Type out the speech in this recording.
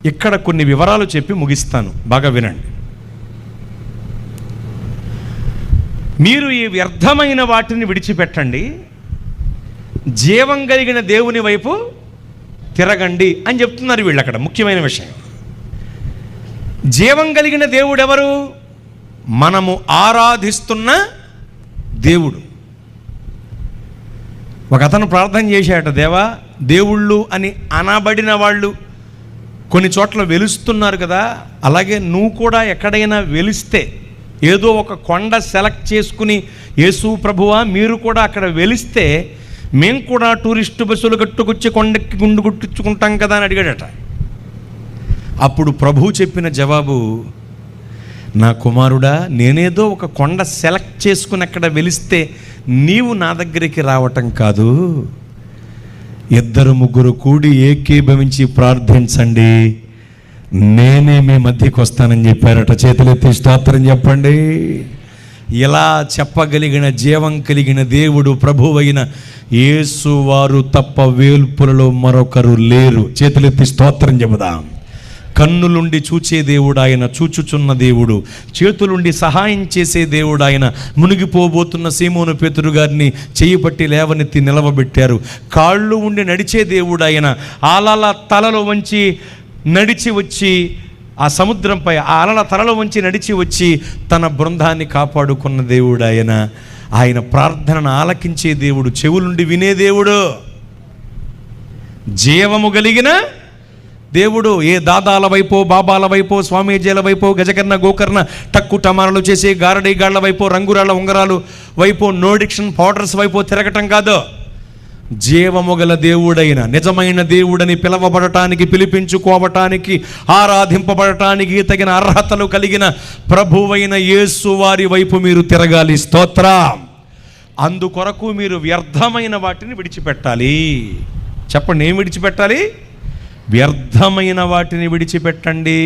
ఇక్కడ కొన్ని వివరాలు చెప్పి ముగిస్తాను, బాగా వినండి. మీరు ఈ వ్యర్థమైన వాటిని విడిచిపెట్టండి, జీవం కలిగిన దేవుని వైపు తిరగండి అని చెప్తున్నారు వీళ్ళు. అక్కడ ముఖ్యమైన విషయం, జీవం కలిగిన దేవుడు ఎవరు? మనము ఆరాధిస్తున్న దేవుడు. ఒక అతను ప్రార్థన చేశాట, దేవా, దేవుళ్ళు అని అనబడిన వాళ్ళు కొన్ని చోట్ల వెలుస్తున్నారు కదా, అలాగే నువ్వు కూడా ఎక్కడైనా వెలిస్తే, ఏదో ఒక కొండ సెలెక్ట్ చేసుకుని, యేసు ప్రభువా మీరు కూడా అక్కడ వెలిస్తే మేము కూడా టూరిస్టు బస్సులు కట్టుకొచ్చి కొండకి గుండు గుట్టించుకుంటాం కదా అని అడిగాడట. అప్పుడు ప్రభు చెప్పిన జవాబు, నా కుమారుడా, నేనేదో ఒక కొండ సెలెక్ట్ చేసుకుని అక్కడ వెలిస్తే నీవు నా దగ్గరికి రావటం కాదు, 2-3 కూడి ఏకీభవించి ప్రార్థించండి, నేనే మీ మధ్యకి వస్తానని చెప్పారట. చేతులెత్తి స్తోత్రం చెప్పండి. ఇలా చెప్పగలిగిన జీవం కలిగిన దేవుడు ప్రభువైన యేసు వారు తప్ప వేల్పులలో మరొకరు లేరు. చేతులెత్తి స్తోత్రం చెబుదాం. కన్నులుండి చూచే దేవుడు ఆయన, చూచుచున్న దేవుడు, చేతులుండి సహాయం చేసే దేవుడు ఆయన. మునిగిపోబోతున్న సీమోను పేతురు గారిని చెయ్యి పట్టి లేవనెత్తి నిలవబెట్టారు. కాళ్ళు ఉండి నడిచే దేవుడు ఆయన. అలల తలలో వంచి నడిచి వచ్చి ఆ సముద్రంపై ఆ అలల తలలో వంచి నడిచి వచ్చి తన బృందాన్ని కాపాడుకున్న దేవుడు ఆయన. ఆయన ప్రార్థనను ఆలకించే దేవుడు, చెవులుండి వినే దేవుడు, జీవము కలిగిన దేవుడు. ఏ దాదాల వైపో, బాబాల వైపో, స్వామీజీల వైపో, గజకర్ణ గోకర్ణ టక్కు టమారాలు చేసే గారడీ గాళ్ల వైపో, రంగురాళ్ళ ఉంగరాలు వైపో, నో డిక్షన్ పౌడర్స్ వైపో తిరగటం కాదు. జీవము గల దేవుడైన నిజమైన దేవుడని పిలవబడటానికి, పిలిపించుకోవటానికి, ఆరాధింపబడటానికి తగిన అర్హతలు కలిగిన ప్రభువైన యేసు వారి వైపు మీరు తిరగాలి. స్తోత్రం. అందుకొరకు మీరు వ్యర్థమైన వాటిని విడిచిపెట్టాలి. చెప్పండి, ఏం విడిచిపెట్టాలి? వ్యర్థమైన వాటిని విడిచిపెట్టండి.